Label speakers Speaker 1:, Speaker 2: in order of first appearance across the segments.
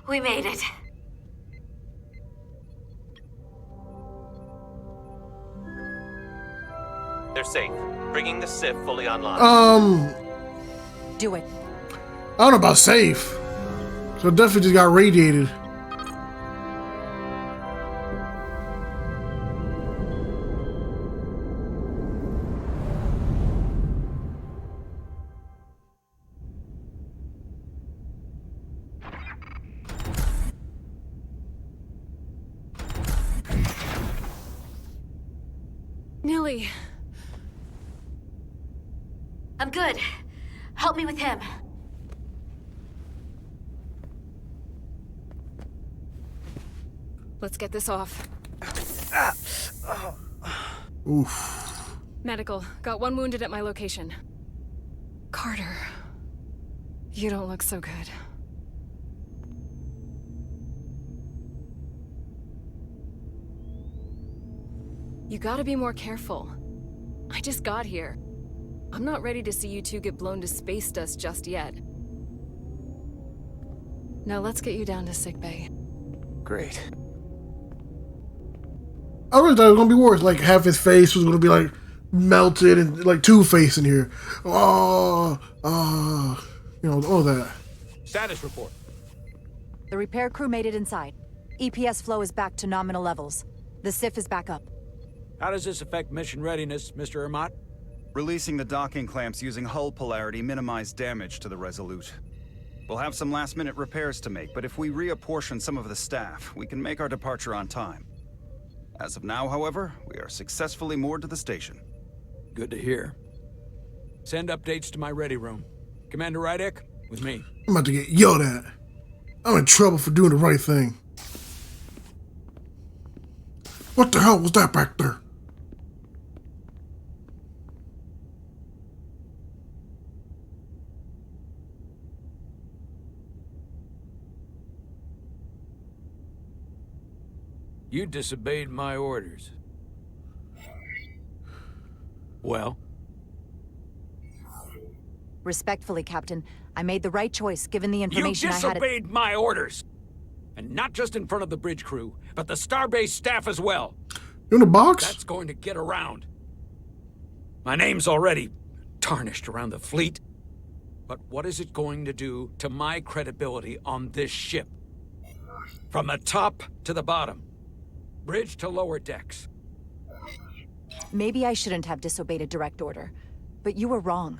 Speaker 1: We made it.
Speaker 2: They're safe. Bringing the SIF fully online.
Speaker 3: Do it.
Speaker 4: I don't know about safe. So it definitely just got radiated.
Speaker 5: Nilly.
Speaker 1: I'm good. Help me with him.
Speaker 5: Let's get this off.
Speaker 4: Oof.
Speaker 5: Medical. Got one wounded at my location. Carter. You don't look so good. You gotta be more careful. I just got here. I'm not ready to see you two get blown to space dust just yet. Now let's get you down to sickbay.
Speaker 6: Great.
Speaker 4: I really thought it was gonna be worse. Like half his face was gonna be like melted and like Two-Face in here. You know, all that.
Speaker 6: Status report.
Speaker 3: The repair crew made it inside. EPS flow is back to nominal levels. The SIF is back up.
Speaker 6: How does this affect mission readiness, Mr. Ermot?
Speaker 7: Releasing the docking clamps using hull polarity minimized damage to the Resolute. We'll have some last-minute repairs to make, but if we reapportion some of the staff, we can make our departure on time. As of now, however, we are successfully moored to the station.
Speaker 6: Good to hear. Send updates to my ready room. Commander Rydek, with me.
Speaker 4: I'm about to get yelled at. I'm in trouble for doing the right thing. What the hell was that back there?
Speaker 6: You disobeyed my orders. Well?
Speaker 3: Respectfully, Captain, I made the right choice given the information
Speaker 6: You
Speaker 3: I had.
Speaker 6: disobeyed my orders! And not just in front of the bridge crew, but the Starbase staff as well.
Speaker 4: You in the box?
Speaker 6: That's going to get around. My name's already tarnished around the fleet. But what is it going to do to my credibility on this ship? From the top to the bottom. Bridge to lower decks.
Speaker 3: Maybe I shouldn't have disobeyed a direct order, but you were wrong.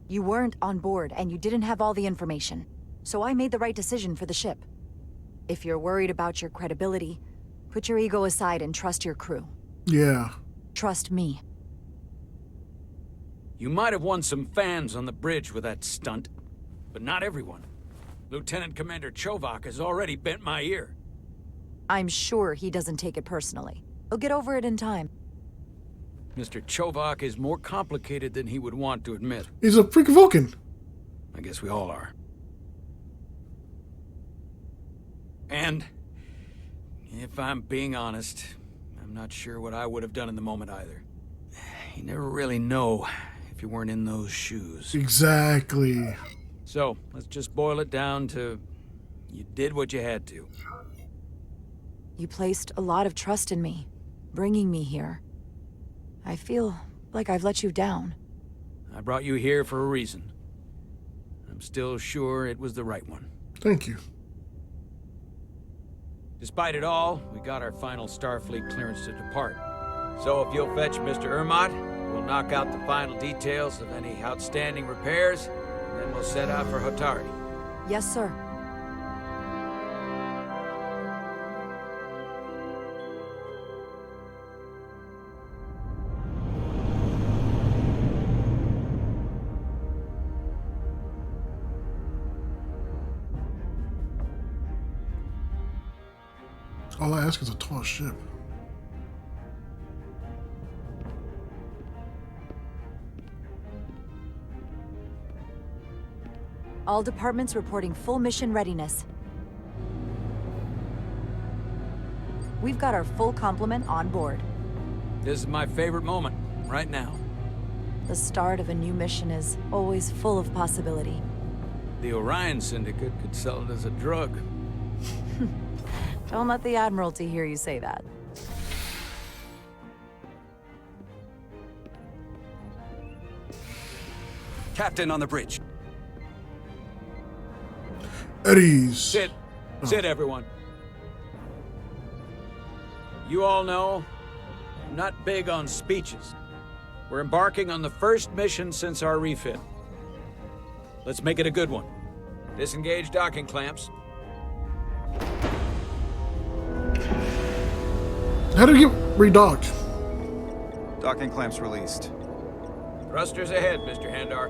Speaker 3: You weren't on board, and you didn't have all the information. So I made the right decision for the ship. If you're worried about your credibility, put your ego aside and trust your crew.
Speaker 4: Yeah.
Speaker 3: Trust me.
Speaker 6: You might have won some fans on the bridge with that stunt, but not everyone. Lieutenant Commander Chovak has already bent my ear.
Speaker 3: I'm sure he doesn't take it personally. He'll get over it in time.
Speaker 6: Mr. Chovak is more complicated than he would want to admit.
Speaker 4: He's a freaking Vulcan.
Speaker 6: I guess we all are. And, if I'm being honest, I'm not sure what I would have done in the moment either. You never really know if you weren't in those shoes.
Speaker 4: Exactly.
Speaker 6: So, let's just boil it down to, you did what you had to.
Speaker 3: You placed a lot of trust in me, bringing me here. I feel like I've let you down.
Speaker 6: I brought you here for a reason. I'm still sure it was the right one.
Speaker 4: Thank you.
Speaker 6: Despite it all, we got our final Starfleet clearance to depart. So if you'll fetch Mr. Ermot, we'll knock out the final details of any outstanding repairs, and then we'll set out for Hotari.
Speaker 3: Yes, sir.
Speaker 4: All I ask is a tall ship.
Speaker 3: All departments reporting full mission readiness. We've got our full complement on board.
Speaker 6: This is my favorite moment, right now.
Speaker 3: The start of a new mission is always full of possibility.
Speaker 6: The Orion Syndicate could sell it as a drug.
Speaker 3: Don't let the Admiralty hear you say that.
Speaker 8: Captain on the bridge.
Speaker 4: At ease.
Speaker 6: Sit, everyone. You all know, I'm not big on speeches. We're embarking on the first mission since our refit. Let's make it a good one. Disengage docking clamps.
Speaker 4: How do you get redocked?
Speaker 7: Docking clamps released.
Speaker 6: Thrusters ahead, Mr. Handar.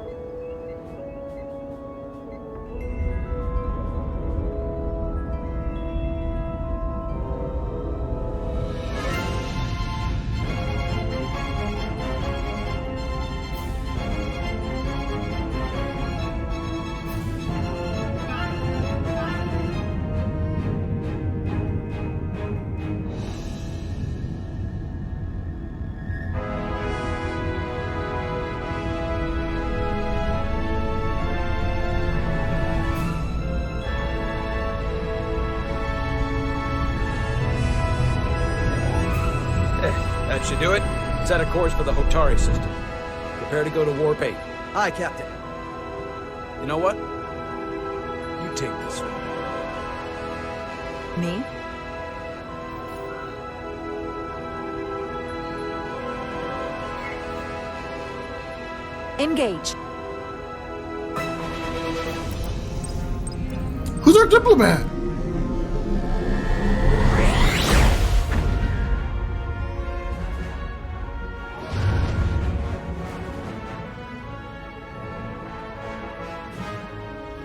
Speaker 6: That should do it. Set a course for the Hotari system. Prepare to go to Warp 8.
Speaker 8: Aye, Captain.
Speaker 6: You know what? You take this one.
Speaker 3: Me? Engage.
Speaker 4: Who's our diplomat?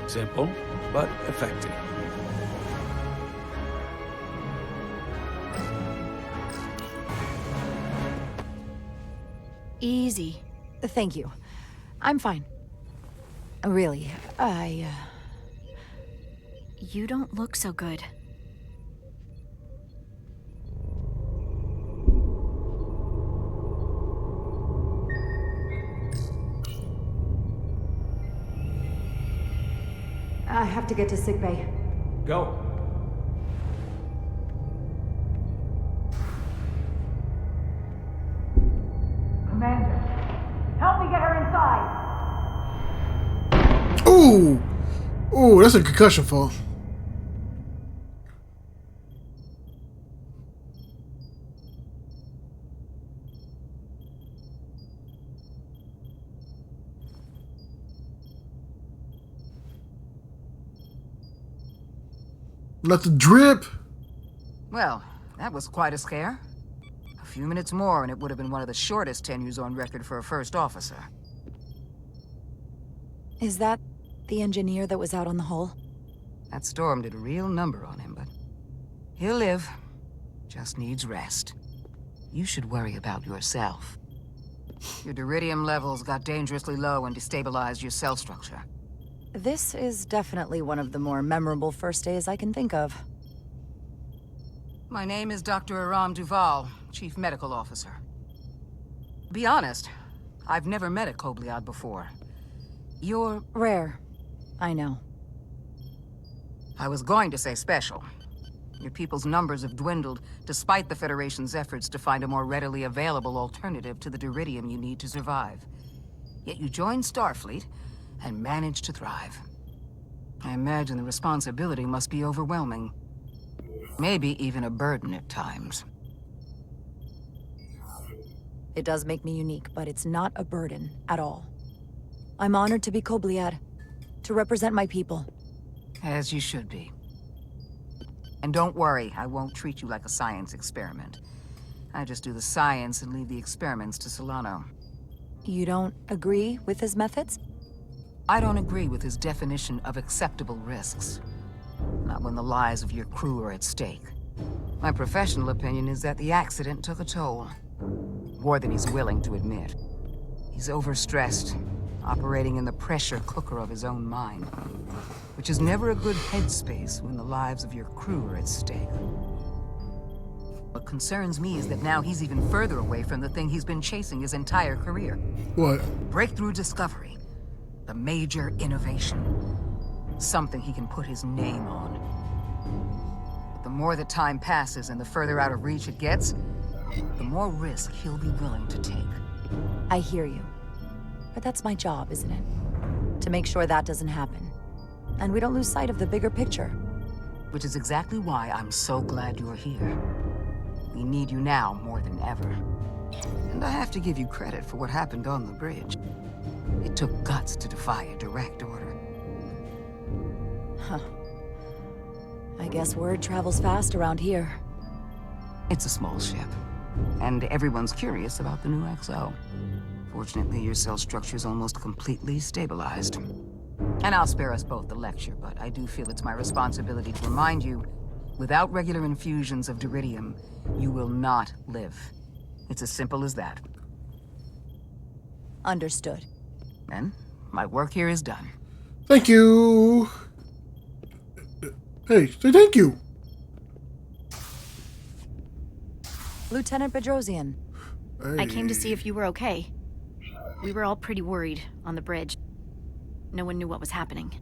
Speaker 6: Simple, but effective.
Speaker 1: Easy.
Speaker 3: Thank you. I'm fine. Really,
Speaker 1: You don't look so good.
Speaker 3: I have to get to sickbay.
Speaker 6: Go.
Speaker 3: Commander, help me get her inside.
Speaker 4: Ooh! Ooh, that's a concussion fall. Let the drip.
Speaker 9: Well, that was quite a scare. A few minutes more and it would have been one of the shortest tenures on record for a first officer.
Speaker 3: Is that the engineer that was out on the hull?
Speaker 9: That storm did a real number on him, but he'll live. Just needs rest. You should worry about yourself. Your duridium levels got dangerously low and destabilized your cell structure.
Speaker 3: This is definitely one of the more memorable first days I can think of.
Speaker 9: My name is Dr. Aram Duval, Chief Medical Officer. Be honest, I've never met a Kobliad before. You're...
Speaker 3: Rare. I know.
Speaker 9: I was going to say special. Your people's numbers have dwindled, despite the Federation's efforts to find a more readily available alternative to the duridium you need to survive. Yet you joined Starfleet, and managed to thrive. I imagine the responsibility must be overwhelming. Maybe even a burden at times.
Speaker 3: It does make me unique, but it's not a burden at all. I'm honored to be Kobliad, to represent my people.
Speaker 9: As you should be. And don't worry, I won't treat you like a science experiment. I just do the science and leave the experiments to Solano.
Speaker 3: You don't agree with his methods?
Speaker 9: I don't agree with his definition of acceptable risks. Not when the lives of your crew are at stake. My professional opinion is that the accident took a toll. More than he's willing to admit. He's overstressed, operating in the pressure cooker of his own mind. Which is never a good headspace when the lives of your crew are at stake. What concerns me is that now he's even further away from the thing he's been chasing his entire career.
Speaker 4: What?
Speaker 9: Breakthrough discovery. A major innovation. Something he can put his name on. the more that time passes and the further out of reach it gets, the more risk he'll be willing to take.
Speaker 3: I hear you. But that's my job, isn't it? To make sure that doesn't happen. And we don't lose sight of the bigger picture.
Speaker 9: Which is exactly why I'm so glad you're here. We need you now more than ever. And I have to give you credit for what happened on the bridge. It took guts to defy a direct order.
Speaker 3: Huh. I guess word travels fast around here.
Speaker 9: It's a small ship, and everyone's curious about the new XO. Fortunately, your cell structure's almost completely stabilized. And I'll spare us both the lecture, but I do feel it's my responsibility to remind you, without regular infusions of Diridium, you will not live. It's as simple as that.
Speaker 3: Understood.
Speaker 9: Then, my work here is done.
Speaker 4: Thank you. Hey, say thank you.
Speaker 3: Lieutenant Bedrosian.
Speaker 4: Hey.
Speaker 1: I came to see if you were okay. We were all pretty worried on the bridge. No one knew what was happening.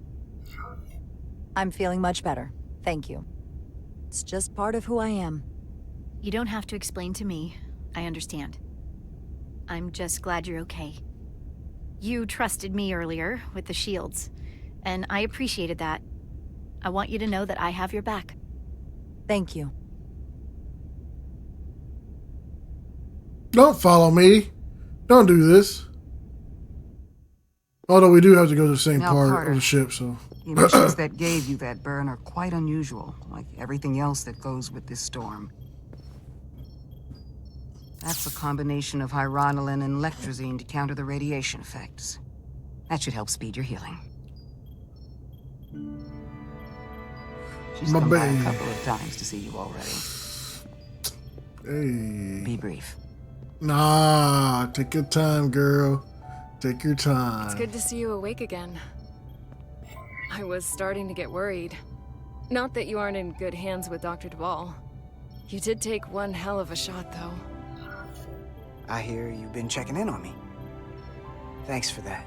Speaker 3: I'm feeling much better. Thank you. It's just part of who I am.
Speaker 1: You don't have to explain to me. I understand. I'm just glad you're okay. You trusted me earlier with the shields, and I appreciated that. I want you to know that I have your back.
Speaker 3: Thank you.
Speaker 4: Don't follow me. Don't do this. Although we do have to go to the same
Speaker 9: Now,
Speaker 4: part
Speaker 9: Carter,
Speaker 4: of the ship, so.
Speaker 9: The emissions that gave you that burn are quite unusual, like everything else that goes with this storm. That's a combination of hyronolin and lectrazine to counter the radiation effects. That should help speed your healing. She's
Speaker 4: My
Speaker 9: come by a
Speaker 4: baby.
Speaker 9: couple of times to see you already.
Speaker 4: Hey.
Speaker 9: Be brief.
Speaker 4: Nah, take your time, girl. Take your time.
Speaker 5: It's good to see you awake again. I was starting to get worried. Not that you aren't in good hands with Dr. Duvall. You did take one hell of a shot, though.
Speaker 10: I hear you've been checking in on me. Thanks for that.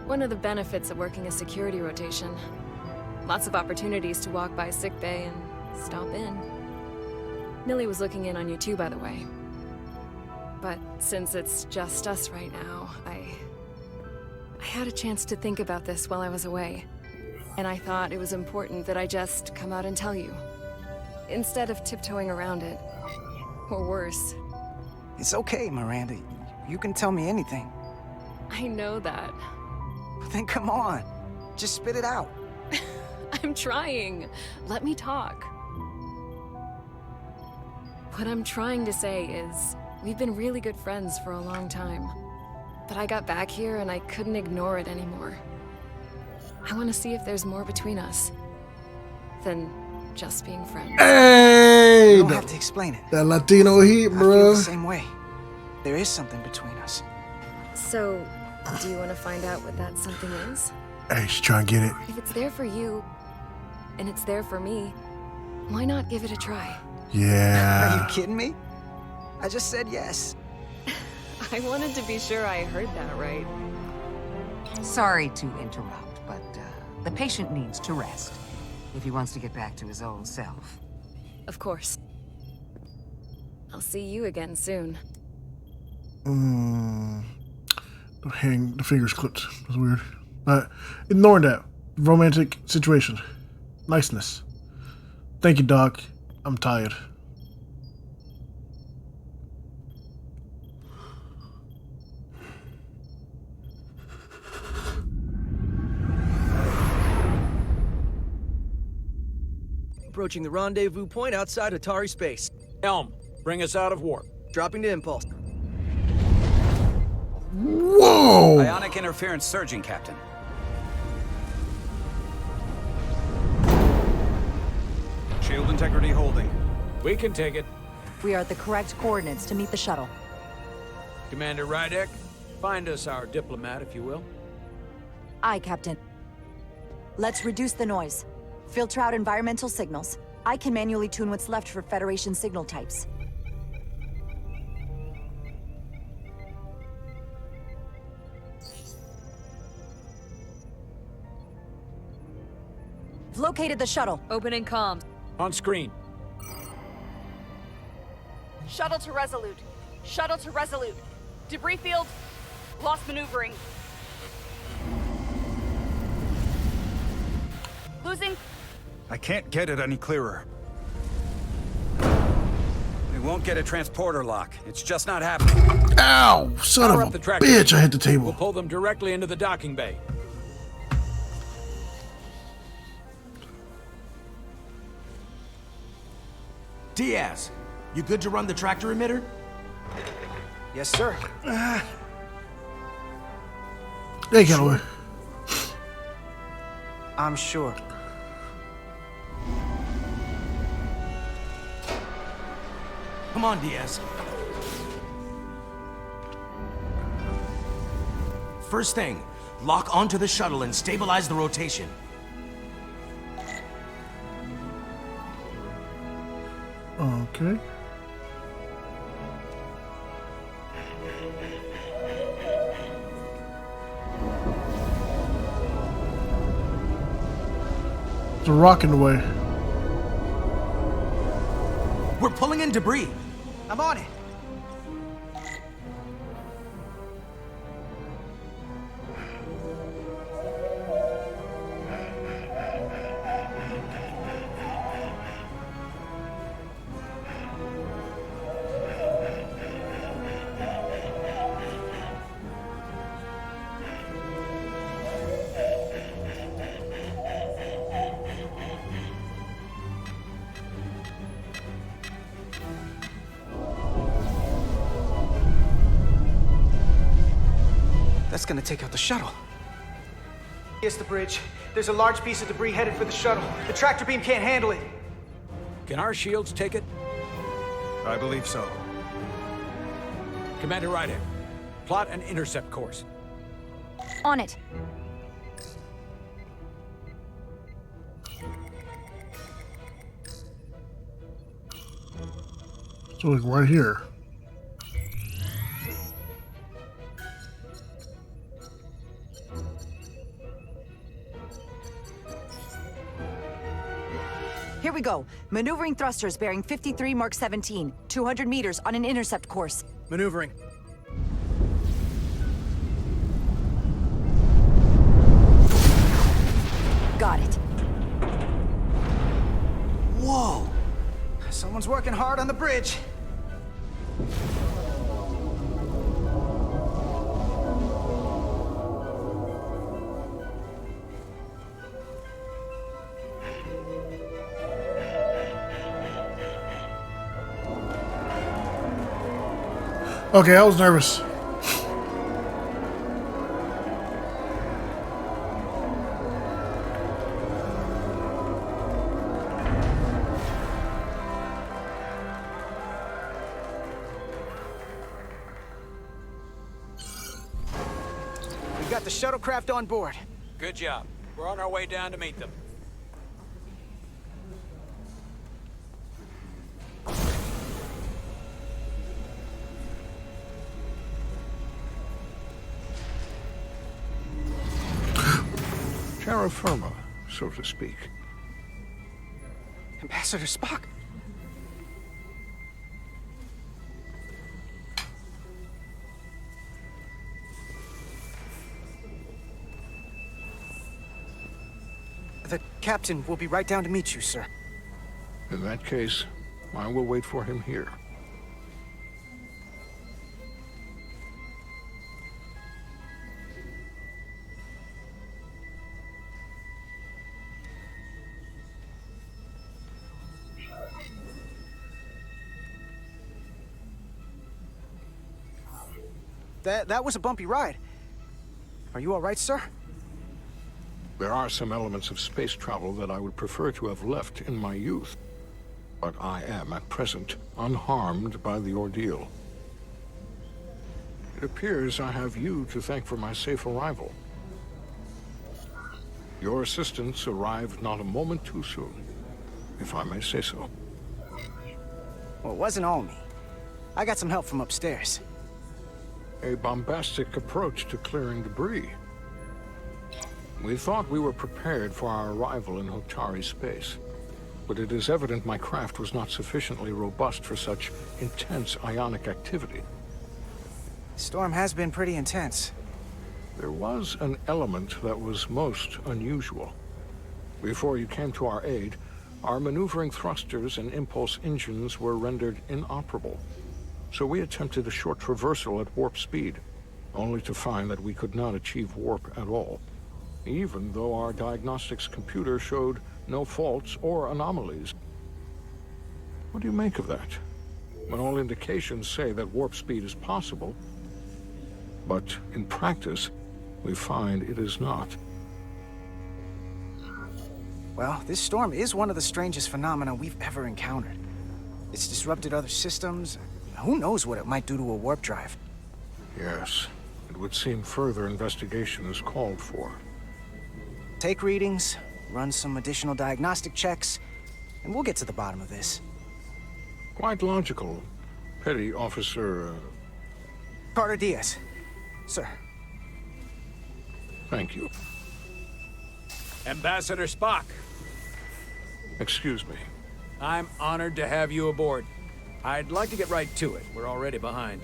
Speaker 5: One of the benefits of working a security rotation. Lots of opportunities to walk by sickbay and stop in. Millie was looking in on you too, by the way. But since it's just us right now, I had a chance to think about this while I was away. And I thought it was important that I just come out and tell you. Instead of tiptoeing around it. Or worse.
Speaker 10: It's okay, Miranda. You can tell me anything.
Speaker 5: I know that.
Speaker 10: But then come on. Just spit it out.
Speaker 5: I'm trying. Let me talk. What I'm trying to say is, we've been really good friends for a long time. But I got back here and I couldn't ignore it anymore. I want to see if there's more between us than just being friends.
Speaker 4: Hey!
Speaker 10: You don't have to explain it.
Speaker 4: That Latino heat,
Speaker 10: I feel
Speaker 4: bro.
Speaker 10: the same way. There is something between us.
Speaker 5: So, do you want to find out what that something is?
Speaker 4: Hey, she's trying to get it.
Speaker 5: If it's there for you, and it's there for me, why not give it a try?
Speaker 10: Are
Speaker 4: Yeah.
Speaker 10: you kidding me? I just said yes.
Speaker 5: I wanted to be sure I heard that right.
Speaker 9: Sorry to interrupt, but the patient needs to rest if he wants to get back to his old self.
Speaker 5: Of course. I'll see you again soon.
Speaker 4: The fingers clipped. That's weird. Ignoring that. Romantic situation. Niceness. Thank you, Doc. I'm tired.
Speaker 11: Approaching the rendezvous point outside Atari space.
Speaker 6: Elm, bring us out of warp.
Speaker 11: Dropping to impulse.
Speaker 4: Whoa!
Speaker 8: Ionic interference surging, Captain.
Speaker 7: Shield integrity holding.
Speaker 6: We can take it.
Speaker 3: We are at the correct coordinates to meet the shuttle.
Speaker 6: Commander Rydek, find us our diplomat, if you will.
Speaker 3: Aye, Captain. Let's reduce the noise. Filter out environmental signals. I can manually tune what's left for Federation signal types. I've located the shuttle.
Speaker 5: Opening comms.
Speaker 6: On screen.
Speaker 12: Shuttle to Resolute. Shuttle to Resolute. Debris field. Lost maneuvering. Losing.
Speaker 7: I can't get it any clearer.
Speaker 8: We won't get a transporter lock. It's just not happening.
Speaker 4: Ow! Son
Speaker 6: Power
Speaker 4: of
Speaker 6: up
Speaker 4: a
Speaker 6: the tractor.
Speaker 4: bitch, I hit the
Speaker 6: We'll
Speaker 4: table.
Speaker 6: pull them directly into the docking bay.
Speaker 13: Diaz, you good to run the tractor emitter?
Speaker 10: Yes, sir.
Speaker 4: Hey, Calloway.
Speaker 10: I'm sure.
Speaker 13: Come on, Diaz. First thing, lock onto the shuttle and stabilize the rotation.
Speaker 4: Okay. It's a rock in the way.
Speaker 13: We're pulling in debris.
Speaker 10: I'm on it. That's gonna take out the shuttle. It's the bridge. There's a large piece of debris headed for the shuttle. The tractor beam can't handle it.
Speaker 6: Can our shields take it?
Speaker 7: I believe so.
Speaker 6: Commander Ryder, plot an intercept course.
Speaker 1: On it.
Speaker 4: So like right here.
Speaker 3: Here we go. Maneuvering thrusters bearing 53 Mark 17, 200 meters on an intercept course.
Speaker 11: Maneuvering.
Speaker 3: Got it.
Speaker 10: Whoa! Someone's working hard on the bridge.
Speaker 4: Okay, I was nervous.
Speaker 10: We've got the shuttlecraft on board.
Speaker 6: Good job. We're on our way down to meet them.
Speaker 14: Terra firma, so to speak.
Speaker 10: Ambassador Spock. The captain will be right down to meet you, sir.
Speaker 14: In that case, I will wait for him here.
Speaker 10: That was a bumpy ride. Are you all right, sir?
Speaker 14: There are some elements of space travel that I would prefer to have left in my youth. But I am, at present, unharmed by the ordeal. It appears I have you to thank for my safe arrival. Your assistance arrived not a moment too soon, if I may say so.
Speaker 10: Well, it wasn't all me. I got some help from upstairs.
Speaker 14: A bombastic approach to clearing debris. We thought we were prepared for our arrival in Hotari space. but it is evident my craft was not sufficiently robust for such intense ionic activity.
Speaker 10: Storm has been pretty intense.
Speaker 14: There was an element that was most unusual. Before you came to our aid, our maneuvering thrusters and impulse engines were rendered inoperable. So we attempted a short traversal at warp speed, only to find that we could not achieve warp at all, even though our diagnostics computer showed no faults or anomalies. What do you make of that? When all indications say that warp speed is possible, but in practice, we find it is not.
Speaker 10: Well, this storm is one of the strangest phenomena we've ever encountered. It's disrupted other systems. Who knows what it might do to a warp drive?
Speaker 14: Yes, it would seem further investigation is called for.
Speaker 10: Take readings, run some additional diagnostic checks, and we'll get to the bottom of this.
Speaker 14: Quite logical, Petty Officer...
Speaker 10: Carter Diaz. Sir.
Speaker 14: Thank you.
Speaker 6: Ambassador Spock.
Speaker 14: Excuse me.
Speaker 6: I'm honored to have you aboard. I'd like to get right to it. We're already behind.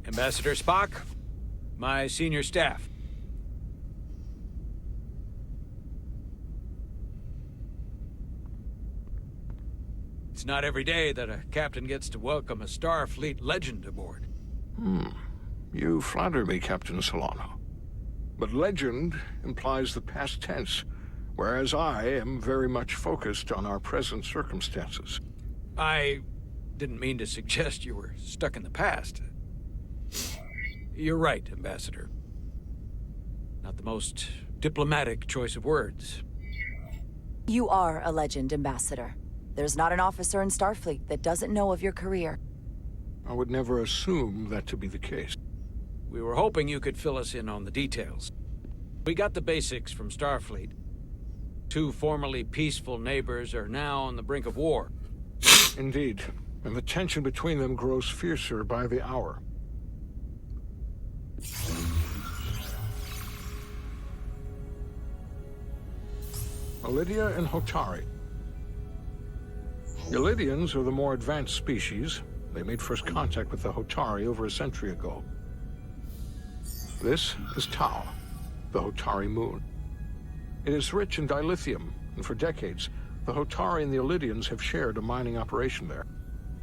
Speaker 6: Ambassador Spock, my senior staff. It's not every day that a captain gets to welcome a Starfleet legend aboard.
Speaker 14: You flatter me, Captain Solano. But legend implies the past tense, whereas I am very much focused on our present circumstances.
Speaker 6: I didn't mean to suggest you were stuck in the past. You're right, Ambassador. Not the most diplomatic choice of words.
Speaker 3: You are a legend, Ambassador. There's not an officer in Starfleet that doesn't know of your career.
Speaker 14: I would never assume that to be the case.
Speaker 6: We were hoping you could fill us in on the details. We got the basics from Starfleet. Two formerly peaceful neighbors are now on the brink of war.
Speaker 14: Indeed, and the tension between them grows fiercer by the hour. Elydia and Hotari. The Elydians are the more advanced species. They made first contact with the Hotari over a century ago. This is Tau, the Hotari moon. It is rich in dilithium, and for decades, the Hotari and the Elydians have shared a mining operation there.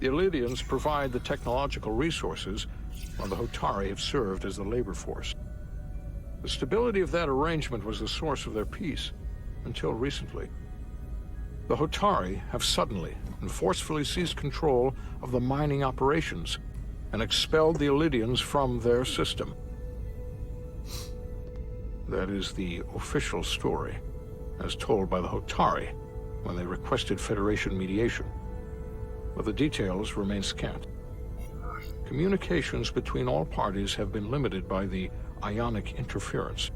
Speaker 14: The Elydians provide the technological resources, while the Hotari have served as the labor force. The stability of that arrangement was the source of their peace, until recently. The Hotari have suddenly and forcefully seized control of the mining operations and expelled the Elydians from their system. That is the official story, as told by the Hotari when they requested Federation mediation. But the details remain scant. Communications between all parties have been limited by the ionic interference.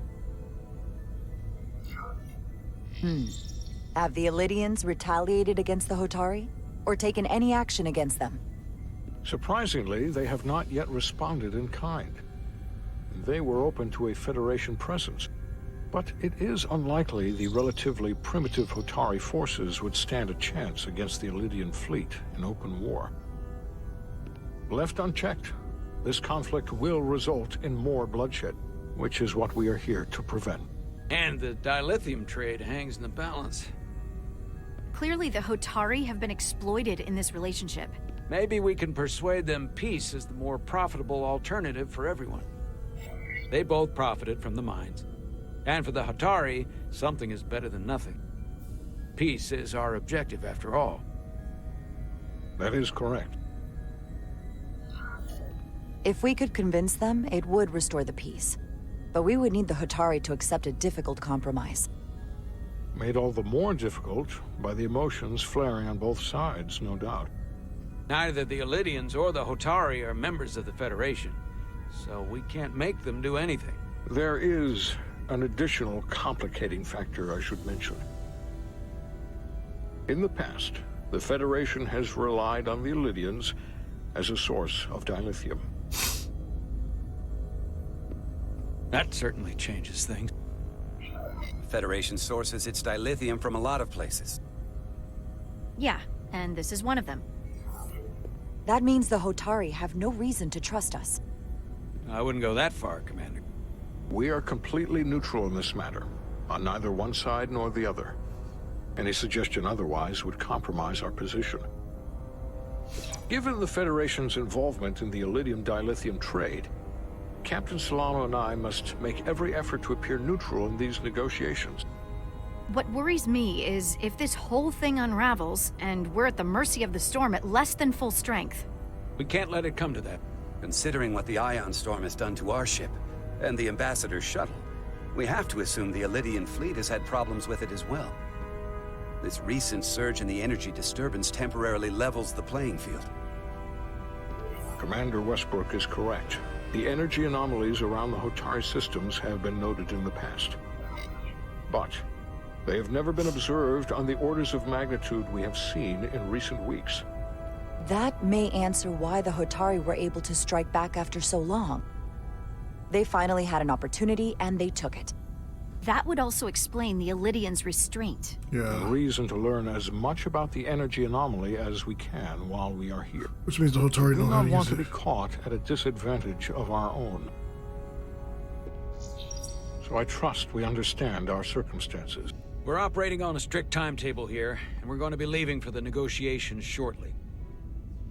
Speaker 3: Have the Elydians retaliated against the Hotari? Or taken any action against them?
Speaker 14: Surprisingly, they have not yet responded in kind. They were open to a Federation presence, but it is unlikely the relatively primitive Hotari forces would stand a chance against the Elydian fleet in open war. Left unchecked, this conflict will result in more bloodshed, which is what we are here to prevent.
Speaker 6: And the dilithium trade hangs in the balance.
Speaker 1: Clearly, the Hotari have been exploited in this relationship.
Speaker 6: Maybe we can persuade them peace is the more profitable alternative for everyone. They both profited from the mines. And for the Hotari, something is better than nothing. Peace is our objective, after all.
Speaker 14: That is correct.
Speaker 3: If we could convince them, it would restore the peace. But we would need the Hotari to accept a difficult compromise.
Speaker 14: Made all the more difficult by the emotions flaring on both sides, no doubt.
Speaker 6: Neither the Elydians or the Hotari are members of the Federation, so we can't make them do anything.
Speaker 14: There is an additional complicating factor I should mention. In the past, the Federation has relied on the Elydians as a source of dilithium.
Speaker 6: That certainly changes things.
Speaker 8: The Federation sources its dilithium from a lot of places.
Speaker 1: Yeah, and this is one of them.
Speaker 3: That means the Hotari have no reason to trust us.
Speaker 6: I wouldn't go that far, Commander.
Speaker 14: We are completely neutral in this matter, on neither one side nor the other. Any suggestion otherwise would compromise our position. Given the Federation's involvement in the Elydium dilithium trade, Captain Solano and I must make every effort to appear neutral in these negotiations.
Speaker 1: What worries me is if this whole thing unravels, and we're at the mercy of the storm at less than full strength.
Speaker 6: We can't let it come to that.
Speaker 8: Considering what the Ion Storm has done to our ship, and the Ambassador's shuttle, we have to assume the Elydian fleet has had problems with it as well. This recent surge in the energy disturbance temporarily levels the playing field.
Speaker 14: Commander Westbrook is correct. The energy anomalies around the Hotari systems have been noted in the past. But they have never been observed on the orders of magnitude we have seen in recent weeks.
Speaker 3: That may answer why the Hotari were able to strike back after so long. They finally had an opportunity, and they took it.
Speaker 1: That would also explain the Elydians' restraint.
Speaker 14: A reason to learn as much about the energy anomaly as we can while we are here.
Speaker 4: Which means the Hotari
Speaker 14: We do
Speaker 4: know how
Speaker 14: not
Speaker 4: to
Speaker 14: want
Speaker 4: use
Speaker 14: to
Speaker 4: it.
Speaker 14: be caught at a disadvantage of our own. So I trust we understand our circumstances.
Speaker 6: We're operating on a strict timetable here, and we're going to be leaving for the negotiations shortly.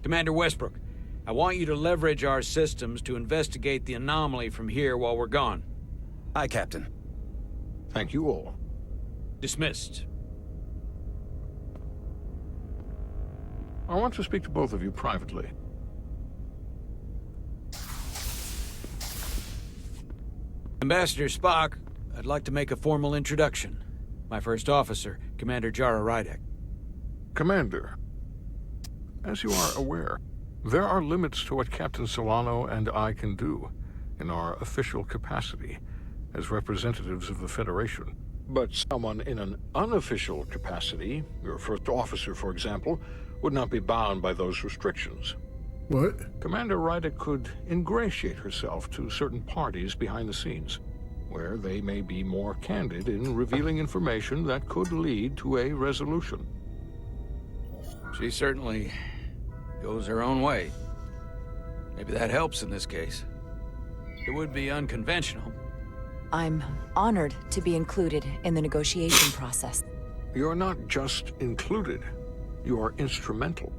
Speaker 6: Commander Westbrook, I want you to leverage our systems to investigate the anomaly from here while we're gone.
Speaker 8: Aye, Captain.
Speaker 14: Thank you all.
Speaker 6: Dismissed.
Speaker 14: I want to speak to both of you privately.
Speaker 6: Ambassador Spock, I'd like to make a formal introduction. My first officer, Commander Jara Rydek.
Speaker 14: Commander, as you are aware, there are limits to what Captain Solano and I can do in our official capacity as representatives of the Federation. But someone in an unofficial capacity, your first officer, for example, would not be bound by those restrictions.
Speaker 4: What?
Speaker 14: Commander Rydek could ingratiate herself to certain parties behind the scenes, where they may be more candid in revealing information that could lead to a resolution.
Speaker 6: She certainly goes her own way. Maybe that helps in this case. It would be unconventional.
Speaker 3: I'm honored to be included in the negotiation process.
Speaker 14: You're not just included, you are instrumental.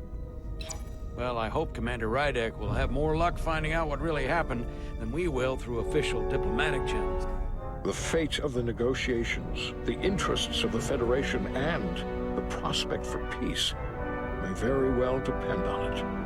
Speaker 6: Well, I hope Commander Rydek will have more luck finding out what really happened than we will through official diplomatic channels.
Speaker 14: The fate of the negotiations, the interests of the Federation, and the prospect for peace may very well depend on it.